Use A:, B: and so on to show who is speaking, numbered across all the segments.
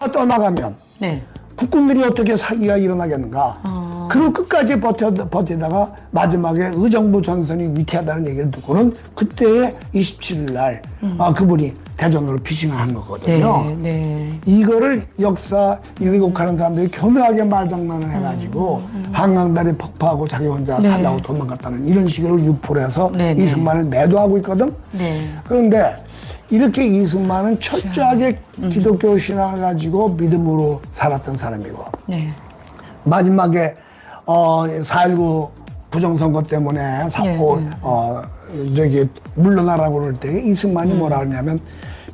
A: 떠나가면
B: 네.
A: 국군들이 어떻게 사기가 일어나겠는가. 그리고 끝까지 버티다가 마지막에 의정부 전선이 위태하다는 얘기를 듣고는 그때의 27일 날 그분이 대전으로 피신을 한 거거든요.
B: 네, 네.
A: 이거를 역사 왜곡하는 사람들이 교묘하게 말장난을 해가지고 한강다리 폭파하고 자기 혼자 살라고 도망갔다는 이런 식으로 유포를 해서
B: 네, 네.
A: 이승만을 매도하고 있거든.
B: 네.
A: 그런데 이렇게 이승만은 철저하게 기독교 신앙을 가지고 믿음으로 살았던 사람이고
B: 네.
A: 마지막에 4.19 부정선거 때문에 물러나라고 그럴 때 이승만이 뭐라 하냐면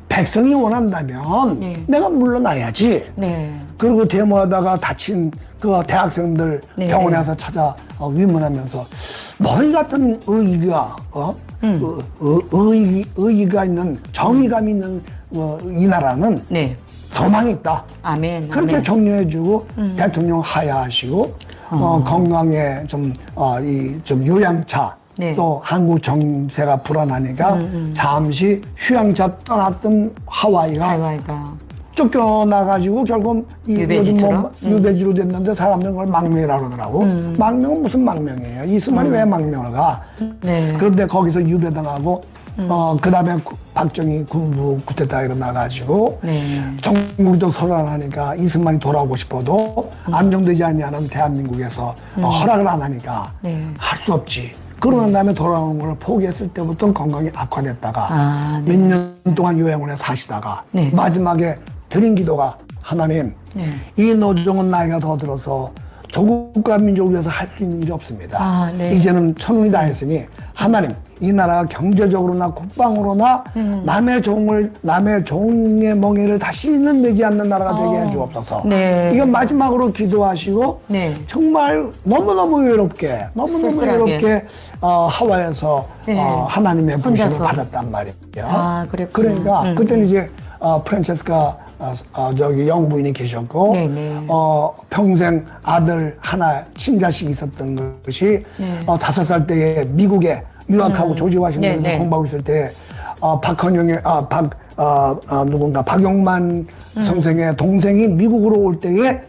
A: 백성이 원한다면
B: 네.
A: 내가 물러나야지.
B: 네.
A: 그리고 데모하다가 다친 그 대학생들
B: 네.
A: 병원에 와서 찾아 위문하면서 너희 같은 의의가 의의가 있는 정의감 있는 이 나라는
B: 네.
A: 소망이 있다.
B: 아멘.
A: 그렇게
B: 아멘.
A: 격려해주고 대통령 하야하시고 건강에 좀 요양차
B: 네.
A: 또 한국 정세가 불안하니까 잠시 휴양차 떠났던 하와이가 쫓겨나가지고 결국
B: 유배지처럼?
A: 유배지로 됐는데 사람들은 그걸 망명이라고 그러더라고. 망명은 무슨 망명이에요? 이승만이 왜 망명을 가?
B: 네.
A: 그런데 거기서 유배당하고 그 다음에 박정희 군부 쿠데타 일어나가지고 정국도 소란하니까 이승만이 돌아오고 싶어도 안정되지 않냐는 대한민국에서 허락을 안 하니까 할 수 없지. 그러는 다음에 돌아오는 걸 포기했을 때부터 건강이 악화됐다가 몇 년 동안 요양원에 사시다가 마지막에 드린 기도가 하나님 이 노정은 나이가 더 들어서 조국과 민족을 위해서 할 수 있는 일이 없습니다. 이제는 천운이 다 했으니 하나님 이 나라가 경제적으로나 국방으로나 남의 종의 멍에를 다시는 내지 않는 나라가 되게 해 주옵소서. 이건 마지막으로 기도하시고 정말 너무너무 외롭게 하와이에서 하나님의 부심을 받았단 말이에요. 그러니까 그때는 이제 프란체스카 영부인이 계셨고 평생 아들 하나 친자식이 있었던 것이 5살 때에 미국에 유학하고 조지 워싱턴에서 공부하고 있을 때 박용만 선생의 동생이 미국으로 올 때에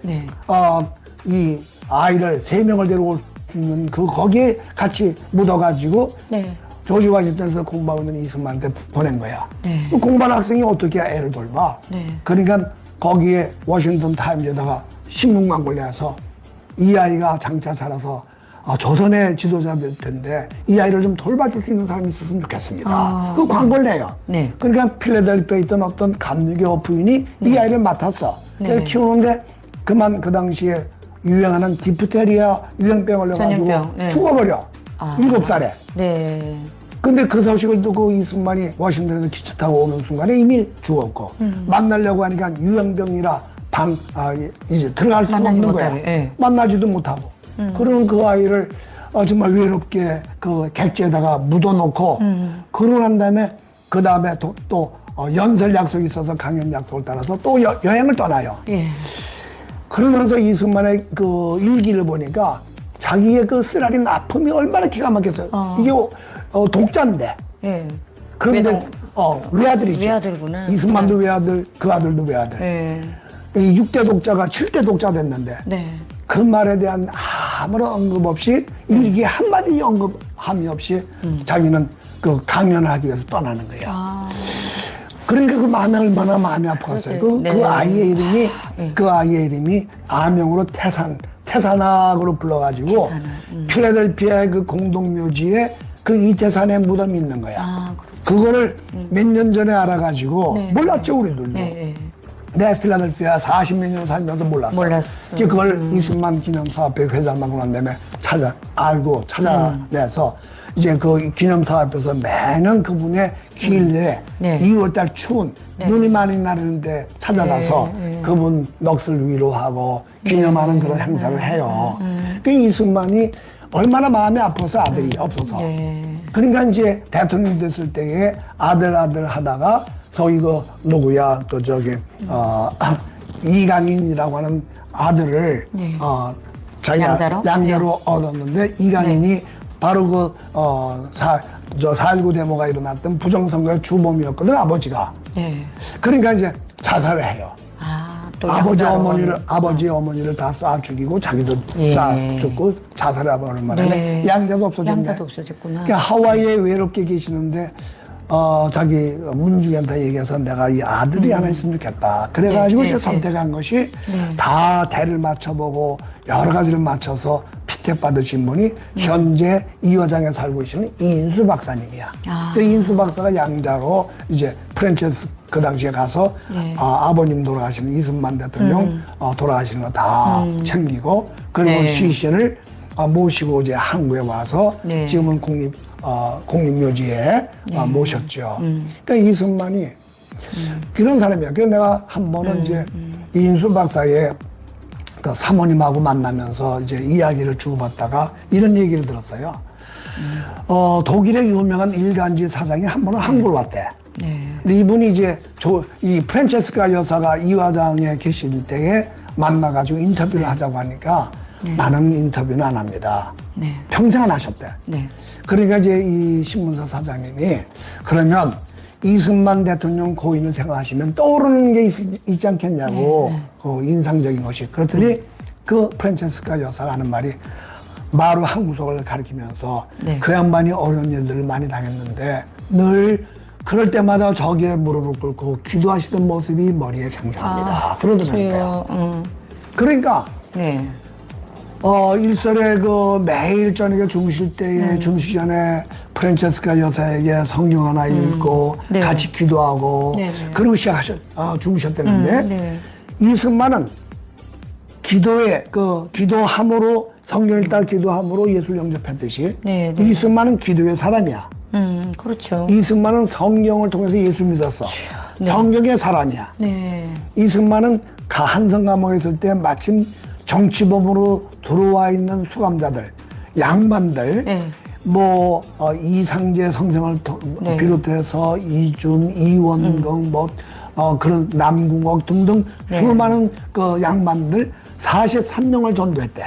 A: 이 아이를 3명을 데려올 수 있는 거기에 같이 묻어가지고 조지 워싱턴에서 공부하고 있는 이승만한테 보낸 거야. 공부하는 학생이 어떻게 애를 돌봐. 그러니까 거기에 워싱턴 타임즈에다가 신문 광고를 내서 이 아이가 장차 자라서 조선의 지도자 될 텐데 이 아이를 좀 돌봐줄 수 있는 사람이 있었으면 좋겠습니다. 그 광고를 내요. 그러니까 필라델피아에 있던 어떤 감리교 부인이 이 아이를 맡았어. 키우는데 그 당시에 유행하는 디프테리아 유행병을 걸려가지고 죽어버려. 7살에. 근데 그 소식을 듣고 이승만이 워싱턴에서 기차 타고 오는 순간에 이미 죽었고 만나려고 하니까 유행병이라 이제 들어갈 수 없는 거야. 만나지도 못하고. 그러면 그 아이를 정말 외롭게 그 객지에다가 묻어놓고 그러고 난 다음에 그 다음에 또 연설 약속이 있어서 강연 약속을 따라서 또 여행을 떠나요. 그러면서 이승만의 그 일기를 보니까 자기의 그 쓰라린 아픔이 얼마나 기가 막혔어요. 이게 독자인데. 그런데 외아들이죠.
B: 외아들구나.
A: 이승만도 외아들, 그 아들도 외아들. 6대 독자가 7대 독자 됐는데 그 말에 대한 아무런 언급 없이 일기 한마디 언급함이 없이 자기는 그 강연을 하기 위해서 떠나는 거야. 그러니까 그 마음이 얼마나 마음이 아팠어요. 그 아이의 이름이 아명으로 태산학으로 불러가지고 필라델피아의 그 공동묘지에 그 이태산의 무덤이 있는 거야. 그거를 몇 년 전에 알아가지고 몰랐죠 우리들도. 내 필라델피아 40몇 년 살면서 몰랐어. 그걸 이승만 기념사업회 회장하고 난 다음에 찾아내서 이제 그 기념사업에서 매년 그분의 기일에 2월달 추운 눈이 많이 내리는데 찾아가서 그분 넋을 위로하고 기념하는 그런 행사를 해요. 그 이승만이 얼마나 마음이 아파서 아들이 없어서. 그러니까 이제 대통령 됐을 때에 아들 하다가 이거 누구야 이강인이라고 하는 아들을 자기가 양자로 얻었는데 이강인이 바로 4.19 데모가 일어났던 부정선거의 주범이었거든 아버지가. 그러니까 이제 자살을 해요.
B: 또
A: 아버지 어머니를 다 쏴 죽이고 자기도 쏴 죽고 자살해버리는 말에 양자도 없어졌네.
B: 양자도 없어졌구나.
A: 그러니까 하와이에 외롭게 계시는데 자기 문중한테 얘기해서 내가 이 아들이 하나 있으면 좋겠다. 그래가지고 이제 선택한 것이 다 대를 맞춰보고 여러 가지를 맞춰서 피택받으신 분이 현재 이화장에 살고 계시는 이인수 박사님이야. 그 이인수 박사가 양자로 이제 프랜체스 그 당시에 가서 아버님 돌아가시는 이승만 대통령 돌아가시는 거 다 챙기고 그리고 시신을 모시고 이제 한국에 와서 지금은 국립묘지에 모셨죠. 그러니까 이승만이 그런 사람이야. 그래서 내가 한 번은 이제 이인수 박사의 그 사모님하고 만나면서 이제 이야기를 주고받다가 이런 얘기를 들었어요. 독일의 유명한 일간지 사장이 한 번은 한국을 왔대. 근데 이분이 이제 이 프란체스카 여사가 이화장에 계실 때에 만나가지고 인터뷰를 하자고 하니까 나는 인터뷰는 안 합니다. 평생 안 하셨대. 그러니까 이제 이 신문사 사장님이 그러면 이승만 대통령 고인을 생각하시면 떠오르는 게 있지 않겠냐고 그 인상적인 것이 그랬더니 그 프란체스카 여사가 하는 말이 마루 한구석을 가리키면서 그 양반이 어려운 일들을 많이 당했는데 늘 그럴 때마다 저기에 무릎을 꿇고 기도하시던 모습이 머리에 생생합니다. 그러더라고요. 그러니까 일설에 그 매일 저녁에 주무실 때에 주무시기 전에 프란체스카 여사에게 성경 하나 읽고 같이 기도하고 그리고 주무셨다는데 이승만은 기도함으로 성경 읽다 기도함으로 예수를 영접했듯이 이승만은 기도의 사람이야.
B: 그렇죠.
A: 이승만은 성경을 통해서 예수 믿었어. 성경의 사람이야. 이승만은 한성 감옥에 있을 때 마침 정치범으로 들어와 있는 수감자들, 양반들, 이상재 선생을 비롯해서 이준, 이원경, 그런 남궁옥 등등 수많은 그 양반들 43명을 전도했대.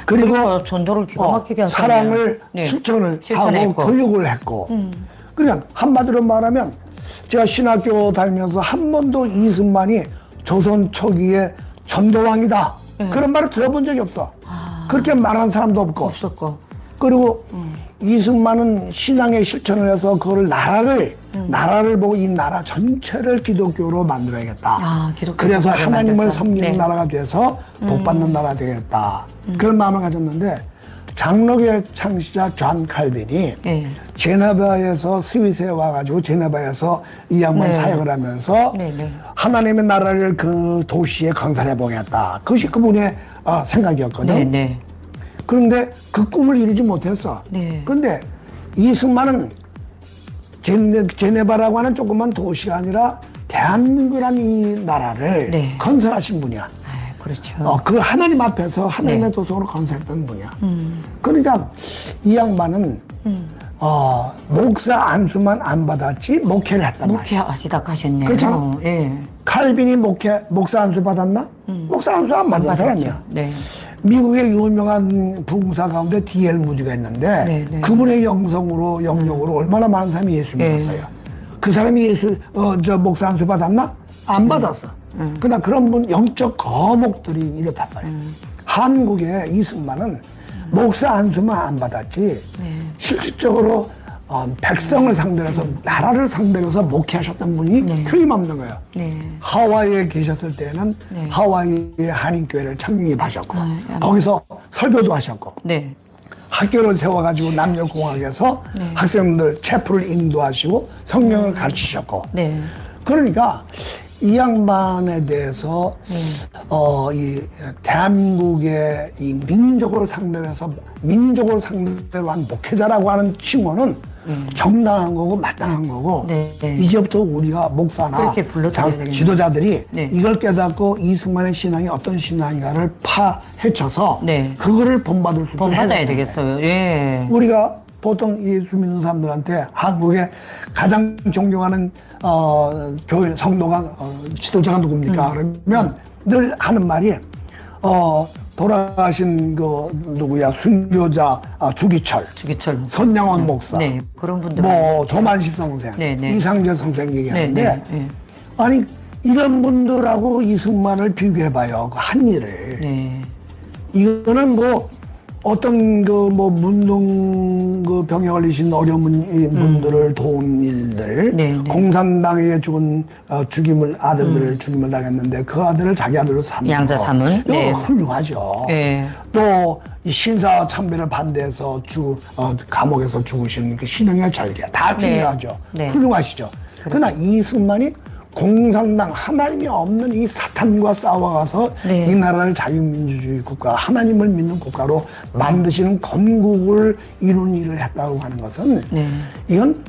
A: 그리고
B: 전도를 기가 막히게 한
A: 사랑을 실천을 하고 교육을 했고. 그러니까 한마디로 말하면 제가 신학교 다니면서 한 번도 이승만이 조선 초기에 전도왕이다. 그런 말을 들어본 적이 없어. 그렇게 말하는 사람도 없고. 그리고 이승만은 신앙의 실천을 해서 그걸 나라를 보고 이 나라 전체를 기독교로 만들어야겠다. 그래서 하나님을 섬기는 나라가 돼서 복받는 나라가 되겠다. 그런 마음을 가졌는데 장로교의 창시자 존 칼빈이 제네바에서 스위스에 와가지고 제네바에서 이 양반 사역을 하면서 하나님의 나라를 그 도시에 건설해 보겠다. 그것이 그분의 생각이었거든. 그런데 그 꿈을 이루지 못했어. 그런데 이승만은 제네바라고 하는 조그만 도시가 아니라 대한민국이라는 이 나라를 건설하신 분이야.
B: 그렇죠.
A: 그 하나님 앞에서 하나님의 도성으로 건설했던 분이야. 그러니까 이 양반은 목사 안수만 안 받았지 목회를 했단 말이야.
B: 목회하시다 가셨네요.
A: 그렇죠. 칼빈이 목사 안수 받았나? 목사 안수 안 받은 사람이야. 미국의 유명한 부흥사 가운데 D.L. 무디가 있는데 그분의 영역으로 얼마나 많은 사람이 예수 믿었어요. 그 사람이 목사 안수 받았나? 안 받았어. 그러나 그런 분 영적 거목들이 이렇단 말이에요. 한국의 이승만은 목사 안수만 안 받았지 실질적으로 백성을 상대로 해서 나라를 상대로 해서 목회하셨던 분이 틀림없는 거예요. 하와이에 계셨을 때는 하와이의 한인교회를 창립하셨고 거기서 설교도 하셨고 학교를 세워가지고 남녀공학에서 학생들 체프를 인도하시고 성경을 가르치셨고 그러니까 이 양반에 대해서 이 대한민국의 이 민족을 상대로 해서 민족을 상대로 한 목회자라고 하는 칭호는 정당한 거고 마땅한 거고 이제부터 우리가 목사나 지도자들이 이걸 깨닫고 이승만의 신앙이 어떤 신앙인가를 파헤쳐서 그거를 본받아야
B: 되겠어요.
A: 우리가 보통 예수 믿는 사람들한테 한국의 가장 존경하는 교회 성도가 지도자가 누굽니까? 그러면 늘 하는 말이 돌아가신 그 누구야 순교자 주기철, 손양원 목사,
B: 그런 분들
A: 조만식 선생, 이상재 선생 얘기하는데 아니 이런 분들하고 이승만을 비교해봐요. 그 한 일을.
B: 네.
A: 이거는 뭐 어떤 그 뭐 문동 그 병에 걸리신 어려운 분들을 도운 일들,
B: 네, 네.
A: 공산당에 죽은 죽임을 아들들을 죽임을 당했는데 그 아들을 자기 아들로 삼는
B: 양자 삼은?
A: 이거
B: 네.
A: 훌륭하죠.
B: 네.
A: 또 이 신사 참배를 반대해서 감옥에서 죽으신 그 신흥의 절개 다 중요하죠.
B: 네.
A: 훌륭하시죠. 그러나 이승만이 공산당 하나님이 없는 이 사탄과 싸워가서
B: 네.
A: 이 나라를 자유민주주의 국가 하나님을 믿는 국가로 만드시는 건국을 이룬 일을 했다고 하는 것은
B: 네.
A: 이건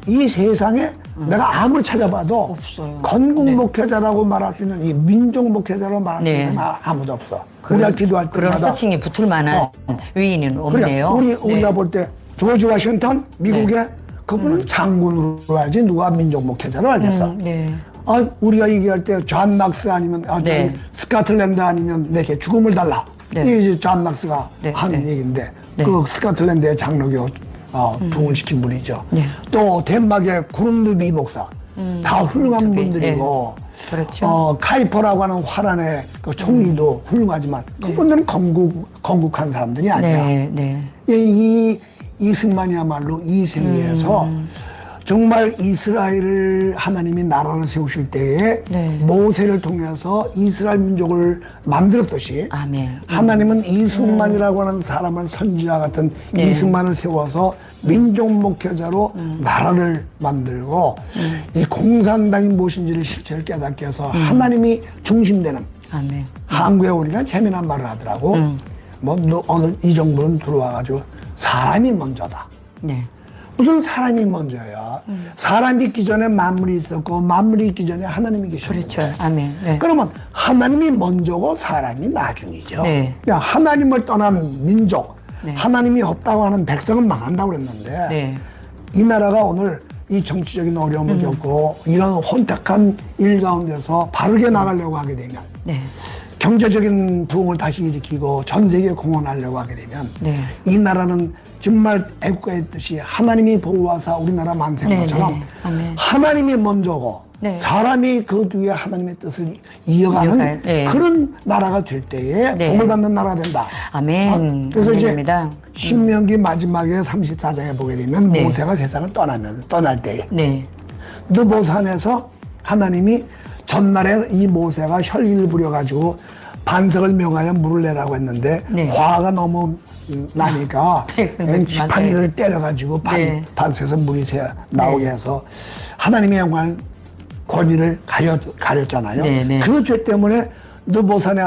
A: 이 세상에 내가 아무리 찾아봐도
B: 없어요.
A: 건국
B: 네.
A: 목회자라고 말할 수 있는 이 민족 목회자라고 말할 수
B: 네.
A: 있는 아무도 없어. 우리가 기도할
B: 그런
A: 때마다
B: 호칭이 붙을 만한 위인은 없네요.
A: 그러니까 우리가
B: 네.
A: 볼 때 조지 워싱턴 미국의 그분은 장군으로 알지 누가 민족 목회자로 알겠어.
B: 네.
A: 우리가 얘기할 때 존 낙스 아니면
B: 네.
A: 스코틀랜드 아니면 내게 죽음을 달라.
B: 네.
A: 이게 이제 존 낙스가
B: 네.
A: 한
B: 네.
A: 얘기인데
B: 네.
A: 그 스코틀랜드의 장로교 부흥을 시킨 분이죠.
B: 네.
A: 또 덴마크의 구룬두비 목사 다 훌륭한 분들이고
B: 그렇죠.
A: 카이퍼라고 하는 화란의 그 총리도 훌륭하지만 그분들은 건국한 사람들이 아니야.
B: 네. 네.
A: 이 이승만이야말로 이 세계에서 정말 이스라엘을 하나님이 나라를 세우실 때에
B: 네.
A: 모세를 통해서 이스라엘 민족을 만들었듯이
B: 아멘.
A: 하나님은 이승만이라고 하는 사람을 선지자 같은
B: 네.
A: 이승만을 세워서 민족 목회자로 나라를 만들고 이 공산당이 무엇인지를 실체를 깨닫게 해서 하나님이 중심되는
B: 아멘.
A: 한국에 우리가 재미난 말을 하더라고. 어느 이 정부는 들어와가지고 사람이 먼저다.
B: 네.
A: 무슨 사람이 먼저야? 사람이 있기 전에 만물이 있었고 만물이 있기 전에 하나님이 계셨고.
B: 그렇죠. 아멘. 네.
A: 그러면 하나님이 먼저고 사람이 나중이죠.
B: 네.
A: 그러니까 하나님을 떠난 민족,
B: 네.
A: 하나님이 없다고 하는 백성은 망한다고 그랬는데
B: 네.
A: 이 나라가 오늘 이 정치적인 어려움을 겪고 이런 혼탁한 일 가운데서 바르게 나가려고 하게 되면
B: 네.
A: 경제적인 부흥을 다시 일으키고 전 세계에 공헌하려고 하게 되면
B: 네.
A: 이 나라는 정말 애국가에 있듯이 하나님이 보호하사 우리나라 만세한
B: 네,
A: 것처럼
B: 네. 아멘.
A: 하나님이 먼저고
B: 네.
A: 사람이 그 뒤에 하나님의 뜻을 이어가는
B: 네.
A: 그런 나라가 될 때에
B: 네.
A: 복을 받는 나라가 된다.
B: 아멘.
A: 그래서
B: 아멘입니다.
A: 이제 신명기 마지막에 34장에 보게 되면
B: 네.
A: 모세가 세상을 떠날 때에
B: 네.
A: 느보산에서 하나님이 전날에 이 모세가 혈기를 부려가지고 반석을 명하여 물을 내라고 했는데
B: 네.
A: 화가 너무 나니까
B: 백성들
A: 지팡이를 때려가지고
B: 네.
A: 반석에서 물이 나오게 해서 하나님의 영광 권위를 가렸잖아요.
B: 네, 네.
A: 그 죄 때문에 느보산에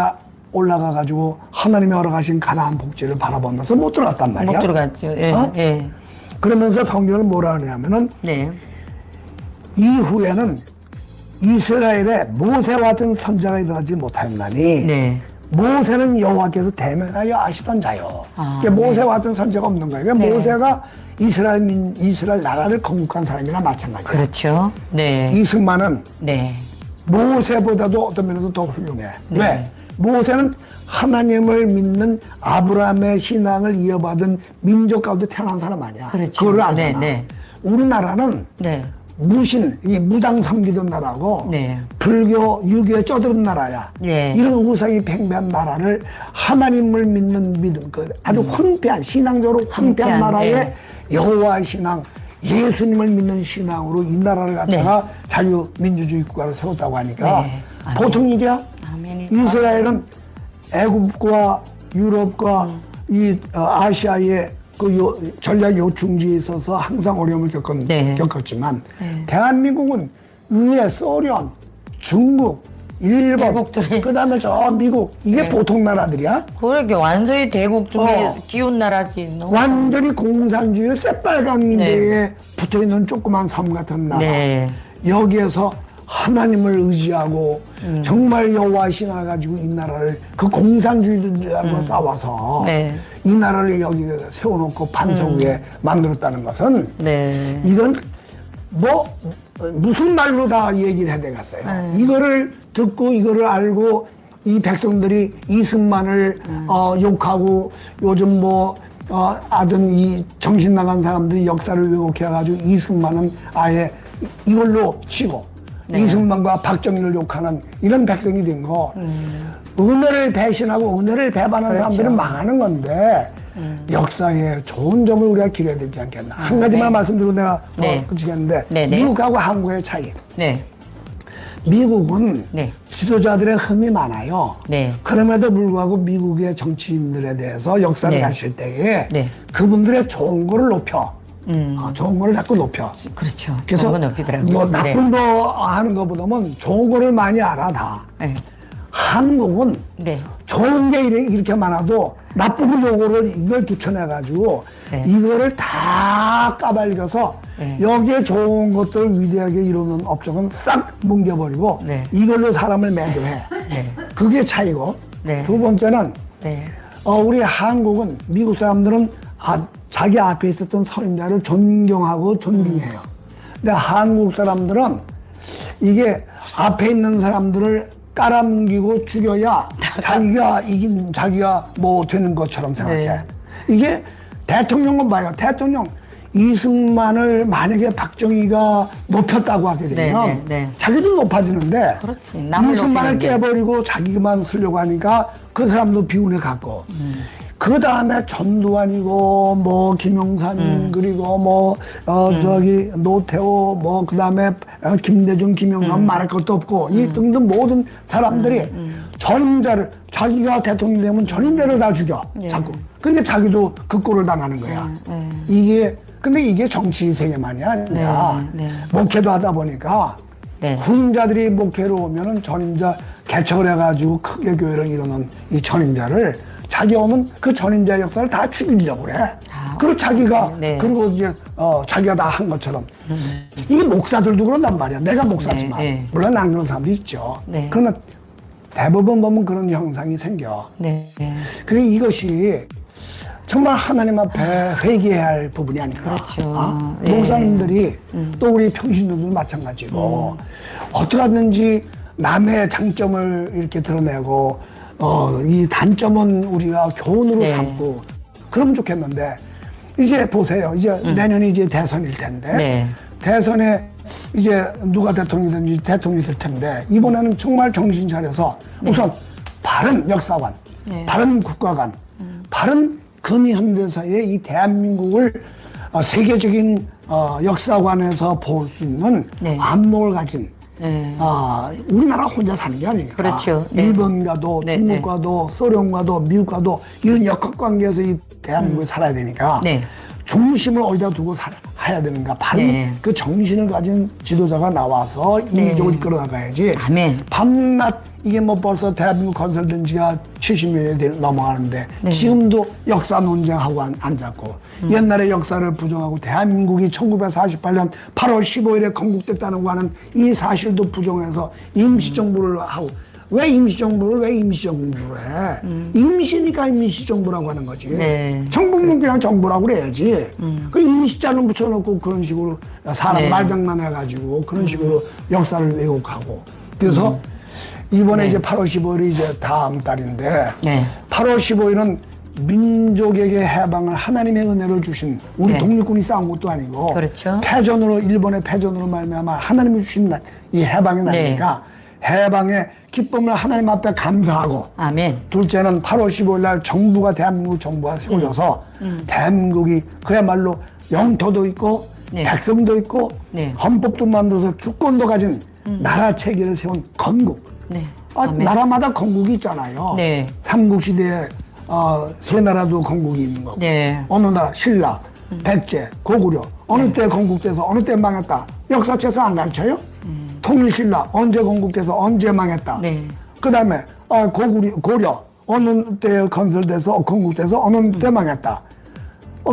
A: 올라가가지고 하나님이 허락하신 가나안 복지를 바라보면서 못 들어갔단 말이야.
B: 못 들어갔죠. 예. 예.
A: 그러면서 성경은 뭐라 하냐면은
B: 네.
A: 이후에는 이스라엘에 모세와 같은 선자가 일어나지 못하였나니
B: 네.
A: 모세는 여호와께서 대면하여 아시던 자요.
B: 아,
A: 그러니까 모세와 같은 선자가 없는 거예요. 그러니까
B: 네.
A: 모세가 이스라엘 나라를 건국한 사람이나 마찬가지예요.
B: 그렇죠. 네.
A: 이승만은
B: 네.
A: 모세보다도 어떤 면에서 더 훌륭해.
B: 네.
A: 왜? 모세는 하나님을 믿는 아브라함의 신앙을 이어받은 민족 가운데 태어난 사람 아니야.
B: 그렇죠.
A: 그걸 알잖아.
B: 네, 네.
A: 우리나라는
B: 네.
A: 이 무당 섬기던 나라고
B: 네.
A: 불교, 유교에 쩌들은 나라야.
B: 네.
A: 이런 우상이 팽배한 나라를 하나님을 믿는 믿음, 아주 황폐한, 신앙적으로 황폐한 나라에
B: 네.
A: 여호와의 신앙, 예수님을 믿는 신앙으로 이 나라를 갖다가 자유민주주의 국가를 세웠다고 하니까
B: 네.
A: 보통 일이야.
B: 아멘이다.
A: 이스라엘은 애굽과 유럽과 이 아시아의 전략 요충지에 있어서 항상 어려움을 겪었지만
B: 네.
A: 대한민국은 위에 소련, 중국, 일본,
B: 대국들이.
A: 그다음에 저 미국 이게
B: 네.
A: 보통 나라들이야.
B: 그러게 완전히 대국 중에
A: 어.
B: 기운 나라지. 너무.
A: 완전히 공산주의 새빨간
B: 네.
A: 데에 붙어있는 조그만 섬 같은 나라.
B: 네.
A: 여기에서 하나님을 의지하고 정말 여호와 신앙을 가지고 이 나라를 그 공산주의들하고 싸워서
B: 네.
A: 이 나라를 여기 세워놓고 반석 위에 만들었다는 것은
B: 네.
A: 이건 무슨 말로 다 얘기를 해야 되겠어요. 이거를 듣고 이거를 알고 이 백성들이 이승만을 욕하고 요즘 하여튼 이 정신 나간 사람들이 역사를 왜곡해가지고 이승만은 아예 이걸로 치고
B: 네.
A: 이승만과 박정희를 욕하는 이런 백성이 된 거. 은혜를 배신하고 은혜를 배반하는
B: 그렇죠.
A: 사람들은 망하는 건데 역사에 좋은 점을 우리가 기려야 되지 않겠나. 한 가지만 말씀드리고 내가
B: 네.
A: 그치겠는데
B: 네, 네.
A: 미국하고 한국의 차이.
B: 네.
A: 미국은
B: 네.
A: 지도자들의 흠이 많아요.
B: 네.
A: 그럼에도 불구하고 미국의 정치인들에 대해서 역사를
B: 네.
A: 가실 때에
B: 네.
A: 그분들의 좋은 거를 높여. 좋은 거를 자꾸 높여.
B: 그렇죠.
A: 그래서
B: 좋은 건 높이더라고요.
A: 뭐
B: 네.
A: 나쁜 거 하는 것보다는 좋은 거를 많이 알아 다.
B: 네.
A: 한국은
B: 네.
A: 좋은 게 이렇게 많아도 나쁜 요거를 이걸 추천해가지고
B: 네.
A: 이거를 다 까발려서
B: 네.
A: 여기에 좋은 것들을 위대하게 이루는 업적은 싹 뭉개버리고
B: 네.
A: 이걸로 사람을 매도해.
B: 네.
A: 그게 차이고.
B: 네.
A: 두 번째는
B: 네.
A: 우리 한국은 미국 사람들은 자기 앞에 있었던 선임자를 존경하고 존중해요. 근데 한국 사람들은 이게 앞에 있는 사람들을 깔아뭉기고 죽여야 자기가 뭐 되는 것처럼 생각해.
B: 네.
A: 이게 대통령은 봐요. 대통령 이승만을 만약에 박정희가 높였다고 하게 되면
B: 네, 네, 네.
A: 자기도 높아지는데
B: 그렇지. 남을
A: 이승만을
B: 높이는 게.
A: 깨버리고 자기만 쓰려고 하니까 그 사람도 비운에 갔고 그 다음에 전두환이고 뭐 김영삼 그리고 뭐 저기 노태우 뭐 그 다음에 김대중 김영삼 말할 것도 없고 이 등등 모든 사람들이 전임자를 자기가 대통령 되면 전임자를 다 죽여
B: 예.
A: 자꾸 그러니까 자기도 그 꼴을 당하는 거야. 근데 이게 정치 세계만이 아니라
B: 네, 네.
A: 목회도 하다 보니까
B: 네.
A: 후임자들이 목회로 오면은 전임자 개척을 해가지고 크게 교회를 이루는 이 전임자를 자기 오면 그 전임자 역사를 다 죽이려고 그래. 그리고 자기가
B: 네.
A: 그리고 이제 자기가 다 한 것처럼 이게 목사들도 그런단 말이야. 내가 목사지만
B: 네, 네.
A: 물론 안 그런 사람도 있죠.
B: 네.
A: 그러나 대부분 보면 그런 형상이 생겨.
B: 네. 네.
A: 그래 이것이 정말 하나님 앞에 회개해야 할 부분이 아닌가.
B: 그렇죠. 네.
A: 목사님들이 또 우리 평신도도 마찬가지고 어떻게 하든지 남의 장점을 이렇게 드러내고 이 단점은 우리가 교훈으로
B: 네.
A: 삼고 그러면 좋겠는데 이제 보세요. 이제 내년이 이제 대선일 텐데
B: 네.
A: 대선에 이제 누가 대통령이든지 대통령이 될 텐데 이번에는 정말 정신 차려서 우선 바른 역사관,
B: 네.
A: 바른 국가관, 바른 근현대사의 이 대한민국을 세계적인 역사관에서 볼 수 있는
B: 네.
A: 안목을 가진
B: 네.
A: 우리나라 혼자 사는 게 아니니까.
B: 그렇죠. 네.
A: 일본과도
B: 네,
A: 중국과도 소련과도 미국과도 이런 역학관계에서 이 대한민국에 살아야 되니까
B: 네.
A: 중심을 어디다 두고 살아야 되는가. 바른
B: 네.
A: 그 정신을 가진 지도자가 나와서 이 민족을 이끌어 나가야지.
B: 아멘.
A: 밤낮 이게 뭐 벌써 대한민국 건설된 지가 70년이 넘어가는데
B: 네.
A: 지금도 역사 논쟁하고 앉았고 옛날의 역사를 부정하고 대한민국이 1948년 8월 15일에 건국됐다는 거 하는 이 사실도 부정해서 임시정부를 하고 왜 임시정부를 해? 임시니까 임시정부라고 하는 거지.
B: 네.
A: 정부는 그냥 정부라고 그래야지. 그 임시자는 붙여놓고 그런 식으로 사람
B: 네.
A: 말장난해가지고 그런 식으로 역사를 왜곡하고. 그래서 이번에
B: 네.
A: 이제 8월 15일이 이제 다음 달인데
B: 네.
A: 8월 15일은 민족에게 해방을 하나님의 은혜를 주신 우리
B: 네.
A: 독립군이 싸운 것도 아니고
B: 그렇죠.
A: 패전으로 일본의 패전으로 말미암아 하나님이 주신 이 해방의 날이니까 해방의 기쁨을 하나님 앞에 감사하고
B: 아멘.
A: 둘째는 8월 15일 날 정부가 대한민국 정부가 세워져서 대한민국이 그야말로 영토도 있고
B: 네.
A: 백성도 있고
B: 네.
A: 헌법도 만들어서 주권도 가진 나라 체계를 세운 건국.
B: 네. 아멘.
A: 나라마다 건국이 있잖아요.
B: 네.
A: 삼국시대에 세 나라도 건국이 있는 거고
B: 네.
A: 어느 나라 신라, 백제, 고구려 어느 때 건국돼서 어느 때 망했다. 역사책에서 안 가르쳐요? 통일신라 언제 건국돼서 언제 망했다.
B: 네.
A: 그 다음에 고려 어느 때 건설돼서 건국돼서 어느 때 망했다.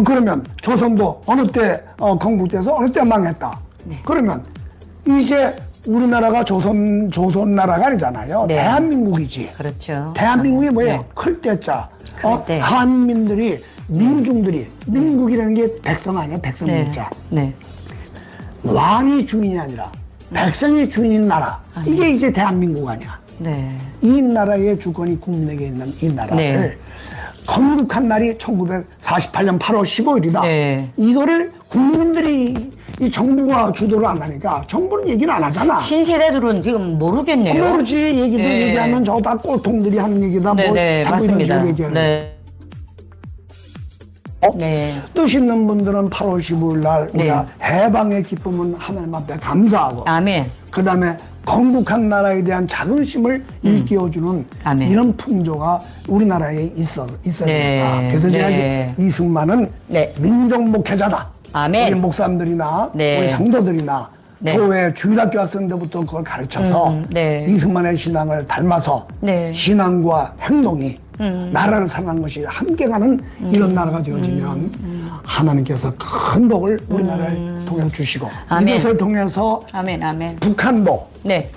A: 그러면 조선도 어느 때 건국돼서 어느 때 망했다.
B: 네.
A: 그러면 이제 우리나라가 조선 나라가 아니잖아요.
B: 네.
A: 대한민국이지.
B: 그렇죠.
A: 대한민국이 뭐예요?
B: 네.
A: 클 때자.
B: 클 때.
A: 한민들이 민중들이 민국이라는 게 백성 아니야? 백성
B: 네.
A: 민자.
B: 네.
A: 왕이 주인이 아니라 백성이 주인인 나라. 이게 이제 대한민국 아니야.
B: 네.
A: 이 나라의 주권이 국민에게 있는 이 나라를
B: 네.
A: 건국한 날이 1948년 8월 15일이다.
B: 네.
A: 이거를 국민들이 이 정부가 주도를 안 하니까 정부는 얘기를 안 하잖아.
B: 신세대들은 지금 모르겠네요.
A: 모르지. 얘기도
B: 네.
A: 얘기하면 저 다 꼴통들이 하는 얘기다. 뭐
B: 네네,
A: 자꾸 이런
B: 맞습니다.
A: 식으로 얘기하는.
B: 네.
A: 네. 뜻 있는 분들은 8월 15일 날 우리가 해방의 기쁨은 하나님 앞에 감사하고
B: 아멘.
A: 그 다음에 건국한 나라에 대한 자긍심을 일깨워주는
B: 아멘.
A: 이런 풍조가 우리나라에 있어야
B: 네.
A: 된다. 그래서 제가
B: 네.
A: 이제 이승만은
B: 네.
A: 민족 목회자다.
B: 아멘.
A: 우리 목사님들이나
B: 네.
A: 우리 성도들이나
B: 네.
A: 교회 주일학교 학생들부터 그걸 가르쳐서
B: 네.
A: 이승만의 신앙을 닮아서
B: 네.
A: 신앙과 행동이 나라를 사랑하는 것이 함께 가는 이런 나라가 되어지면 하나님께서 큰 복을 우리나라를 통해 주시고
B: 아멘.
A: 이것을 통해서
B: 아멘. 아멘.
A: 북한도
B: 네.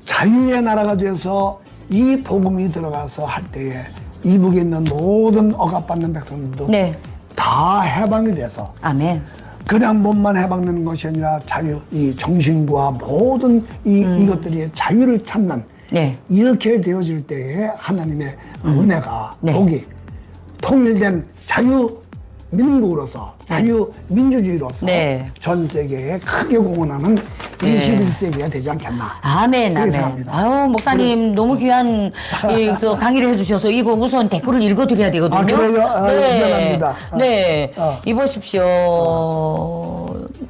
A: 자유의 나라가 되어서 이 복음이 들어가서 할 때에 이북에 있는 모든 억압받는 백성들도
B: 네.
A: 다 해방이 돼서
B: 아멘.
A: 그냥 몸만 해방되는 것이 아니라 자유, 이 정신과 모든 이것들이 자유를 찾는
B: 네.
A: 이렇게 되어질 때에 하나님의 은혜가
B: 네.
A: 복이 통일된 자유민국으로서 자유민주주의로서
B: 네.
A: 전 세계에 크게 공헌하는 21세기가 되지 않겠나.
B: 아멘,
A: 그렇게
B: 아멘.
A: 생각합니다.
B: 아유, 목사님, 너무 귀한 저 강의를 해주셔서 이거 우선 댓글을 읽어드려야 되거든요.
A: 아, 그래요? 아, 미안합니다.
B: 네. 이보십시오.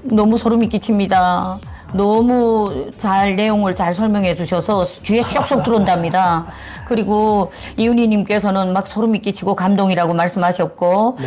B: 너무 소름이 끼칩니다. 너무 내용을 잘 설명해 주셔서 귀에 쏙쏙 들어온답니다. 그리고 이윤희님께서는 막 소름이 끼치고 감동이라고 말씀하셨고,
A: 네.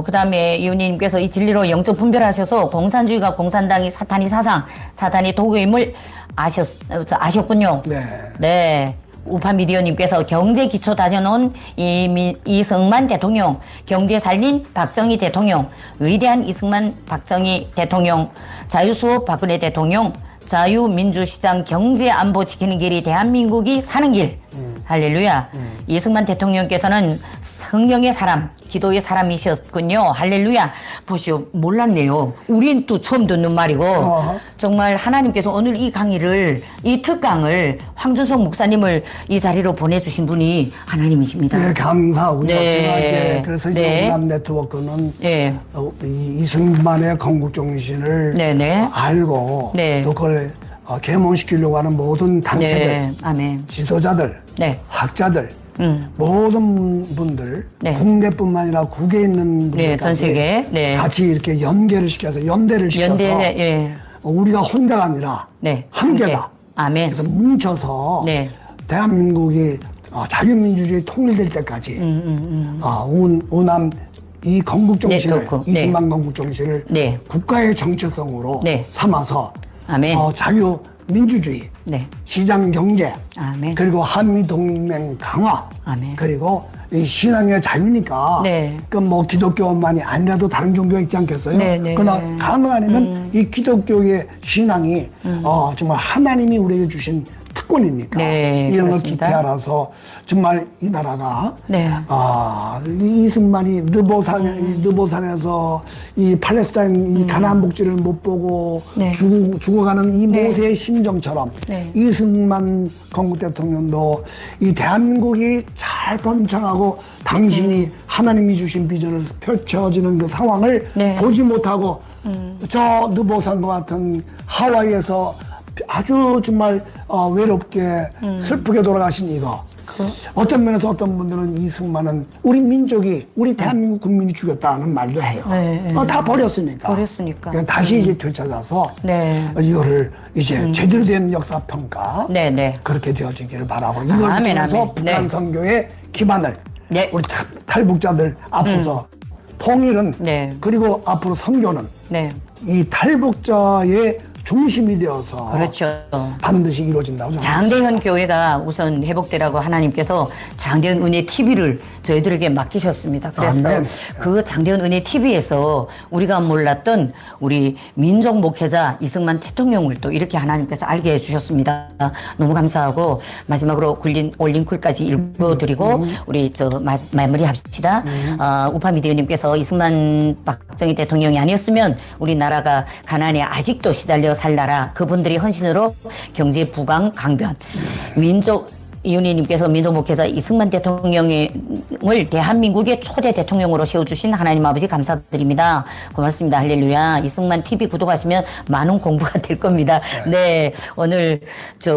B: 그 다음에 이윤희님께서 이 진리로 영적 분별하셔서 공산주의가 공산당이 사탄이 사상, 사탄이 도구임을 아셨군요.
A: 네.
B: 네. 우파미디어님께서 경제 기초 다져놓은 이승만 대통령, 경제 살린 박정희 대통령, 위대한 이승만 박정희 대통령, 자유수호 박근혜 대통령, 자유민주시장 경제 안보 지키는 길이 대한민국이 사는 길. 할렐루야. 이승만 대통령께서는 성령의 사람, 기도의 사람이셨군요. 할렐루야. 보시오. 몰랐네요. 우린 또 처음 듣는 말이고 정말 하나님께서 오늘 이 강의를, 이 특강을 황준석 목사님을 이 자리로 보내주신 분이 하나님이십니다.
A: 네, 감사하고요.
B: 네.
A: 제가 이제 그래서
B: 네.
A: 이남 네트워크는
B: 네.
A: 이승만의 건국 정신을
B: 네, 네.
A: 알고
B: 네.
A: 또 그걸 계몽시키려고 하는 모든 단체들,
B: 네. 아멘.
A: 지도자들,
B: 네.
A: 학자들, 모든 분들,
B: 네.
A: 국내뿐만 아니라 국외에 있는
B: 네,
A: 분들까지
B: 전 세계. 네.
A: 같이 이렇게 연계를 시켜서 연대를 시켜서
B: 예.
A: 우리가 혼자가 아니라
B: 네.
A: 함께다.
B: 함께. 아멘.
A: 그래서 뭉쳐서
B: 네.
A: 대한민국이 자유민주주의 통일될 때까지 우남 이 건국 정신을
B: 네트워크.
A: 이승만 건국 정신을
B: 네.
A: 국가의 정체성으로
B: 네.
A: 삼아서
B: 아멘.
A: 자유민주주의,
B: 네.
A: 시장 경제,
B: 아멘.
A: 그리고 한미 동맹 강화,
B: 아멘.
A: 그리고 이 신앙의 자유니까
B: 네.
A: 그 뭐 기독교만이 아니라도 다른 종교가 있지 않겠어요?
B: 네, 네.
A: 그러나 가능하면 이 기독교의 신앙이 정말 하나님이 우리에게 주신 특권이니까
B: 네,
A: 이런 걸
B: 그렇습니다.
A: 깊이 알아서 정말 이 나라가
B: 네.
A: 이 이승만이 느보산에서 이 팔레스타인 이 가나안 복지를 못 보고
B: 네.
A: 죽어가는 이
B: 네.
A: 모세의 심정처럼
B: 네.
A: 이승만 건국 대통령도 이 대한민국이 잘 번창하고 당신이 하나님이 주신 비전을 펼쳐지는 그 상황을
B: 네.
A: 보지 못하고 저 느보산과 같은 하와이에서 아주 정말 외롭게 슬프게 돌아가신 이거. 어떤 면에서 어떤 분들은 이승만은 우리 민족이 우리 대한민국 국민이 죽였다는 말도 해요.
B: 네.
A: 다 버렸으니까.
B: 버렸으니까.
A: 그러니까 다시 이제 되찾아서
B: 네.
A: 이거를 이제 제대로 된 역사 평가
B: 네, 네.
A: 그렇게 되어지기를 바라고 이걸
B: 아멘,
A: 통해서
B: 아멘.
A: 북한
B: 네.
A: 선교의 기반을
B: 네.
A: 우리 탈북자들 앞서서 통일은
B: 네.
A: 그리고 앞으로 선교는
B: 네.
A: 이 탈북자의 중심이 되어서
B: 그렇죠.
A: 반드시 이루어진다고 생각합니다.
B: 장대현 교회가 우선 회복되라고 하나님께서 장대현 은혜 TV를 저희들에게 맡기셨습니다. 그래서
A: 아멘.
B: 그 장대현 은혜 TV에서 우리가 몰랐던 우리 민족 목회자 이승만 대통령을 또 이렇게 하나님께서 알게 해주셨습니다. 너무 감사하고 마지막으로 올린 글까지 읽어드리고 우리 마무리합시다. 우파미디어님께서 이승만 박정희 대통령이 아니었으면 우리나라가 가난에 아직도 시달려 살 나라, 그분들이 헌신으로 경제 부강 강변, 민족 이윤희님께서 민족목회자 이승만 대통령을 대한민국의 초대 대통령으로 세워주신 하나님 아버지 감사드립니다. 고맙습니다. 할렐루야. 이승만 TV 구독하시면 많은 공부가 될 겁니다. 네. 오늘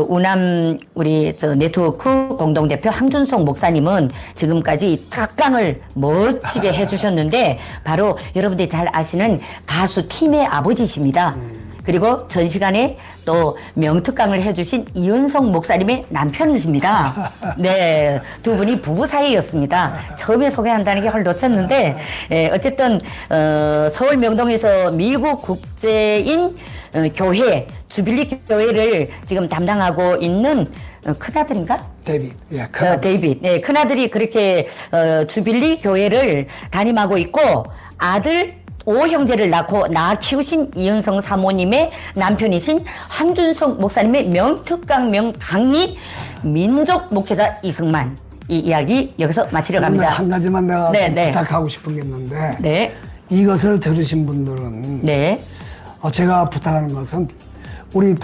B: 우남 우리 네트워크 공동대표 황준석 목사님은 지금까지 특강을 멋지게 해주셨는데 바로 여러분들이 잘 아시는 가수 팀의 아버지십니다. 그리고 전 시간에 또 명특강을 해주신 이윤석 목사님의 남편이십니다. 네, 두 분이 부부 사이였습니다. 처음에 소개한다는 게 헐 놓쳤는데, 어쨌든 서울 명동에서 미국 국제인 교회 주빌리 교회를 지금 담당하고 있는 큰아들인가?
A: 데이빗. 예, 큰아들.
B: 데이빗. 네, 큰아들이 그렇게 주빌리 교회를 담임하고 있고 아들 오 형제를 낳고 키우신 이은성 사모님의 남편이신 황준석 목사님의 명특강 명강의 민족 목회자 이승만 이 이야기 여기서 마치려 갑니다.
A: 한 가지만 내가
B: 네.
A: 부탁하고 싶은 게 있는데
B: 네.
A: 이것을 들으신 분들은
B: 네.
A: 제가 부탁하는 것은 우리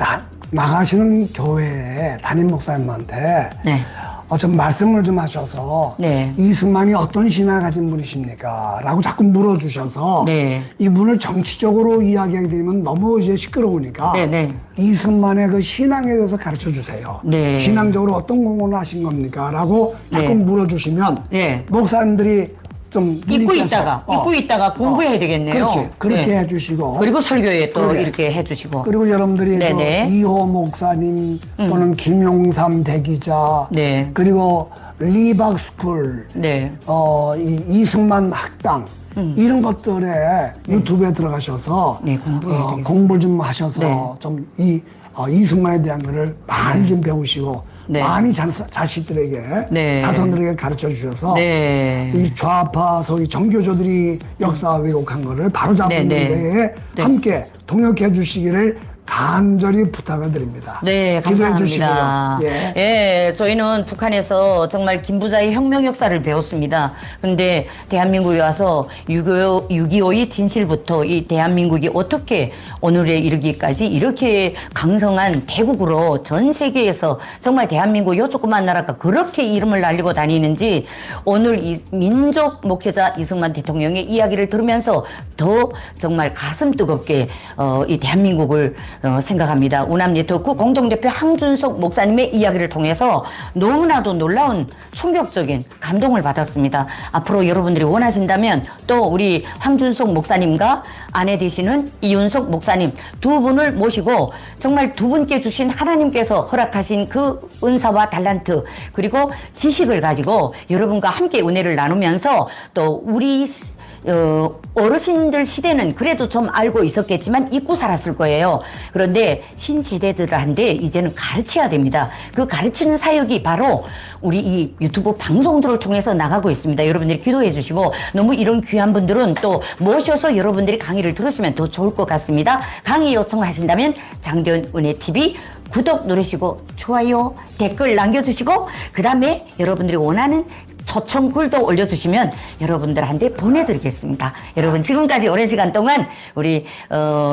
A: 나가시는 교회 담임 목사님한테
B: 네.
A: 좀 말씀을 좀 하셔서
B: 네.
A: 이승만이 어떤 신앙을 가진 분이십니까? 라고 자꾸 물어주셔서
B: 네.
A: 이분을 정치적으로 이야기하게 되면 너무 이제 시끄러우니까
B: 네.
A: 이승만의 그 신앙에 대해서 가르쳐 주세요.
B: 네.
A: 신앙적으로 어떤 공헌을 하신 겁니까? 라고 자꾸
B: 네.
A: 물어주시면
B: 네.
A: 목사님들이 좀
B: 잊고
A: 눈이
B: 있다가 공부해야 되겠네요.
A: 그렇지. 그렇게
B: 네.
A: 해주시고.
B: 그리고 설교에 또
A: 그래.
B: 이렇게 해주시고.
A: 그리고 여러분들이
B: 네네.
A: 이호 목사님 또는 김용삼 대기자
B: 네.
A: 그리고 리박스쿨
B: 네.
A: 이승만 학당 이런 것들에 유튜브에 들어가셔서
B: 네, 공부해야 되겠어요.
A: 공부를 좀 하셔서
B: 네.
A: 좀 이승만에 대한 거를 많이 좀 배우시고
B: 네.
A: 많이 자식들에게
B: 네.
A: 자손들에게 가르쳐 주셔서
B: 네.
A: 이 좌파 소위 정교조들이 역사 왜곡한 거를 바로잡는
B: 네.
A: 데에
B: 네.
A: 함께 동역해 주시기를 간절히 부탁을 드립니다.
B: 네,
A: 기도해
B: 감사합니다.
A: 주시고요. 예.
B: 예, 저희는 북한에서 정말 김부자의 혁명 역사를 배웠습니다. 근데 대한민국에 와서 6.25의 진실부터 이 대한민국이 어떻게 오늘에 이르기까지 이렇게 강성한 대국으로 전 세계에서 정말 대한민국 요 조그만 나라가 그렇게 이름을 날리고 다니는지 오늘 이 민족 목회자 이승만 대통령의 이야기를 들으면서 더 정말 가슴 뜨겁게 이 대한민국을 생각합니다. 우남 네트워크 공동대표 황준석 목사님의 이야기를 통해서 너무나도 놀라운 충격적인 감동을 받았습니다. 앞으로 여러분들이 원하신다면 또 우리 황준석 목사님과 아내 되시는 이윤석 목사님 두 분을 모시고 정말 두 분께 주신 하나님께서 허락하신 그 은사와 달란트 그리고 지식을 가지고 여러분과 함께 은혜를 나누면서 또 우리 어르신들 시대는 그래도 좀 알고 있었겠지만 잊고 살았을 거예요. 그런데 신세대들한테 이제는 가르쳐야 됩니다. 그 가르치는 사역이 바로 우리 이 유튜브 방송들을 통해서 나가고 있습니다. 여러분들이 기도해 주시고 너무 이런 귀한 분들은 또 모셔서 여러분들이 강의를 들으시면 더 좋을 것 같습니다. 강의 요청하신다면 장대원 은혜TV 구독 누르시고 좋아요 댓글 남겨주시고 그 다음에 여러분들이 원하는 초청글도 올려주시면 여러분들한테 보내드리겠습니다. 여러분 지금까지 오랜 시간 동안 우리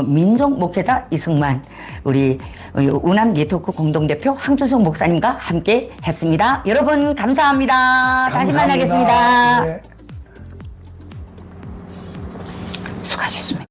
B: 민족 목회자 이승만 우리 우남 네트워크 공동대표 황준석 목사님과 함께 했습니다. 여러분 감사합니다. 다시 만나겠습니다.
A: 네.
B: 수고하셨습니다.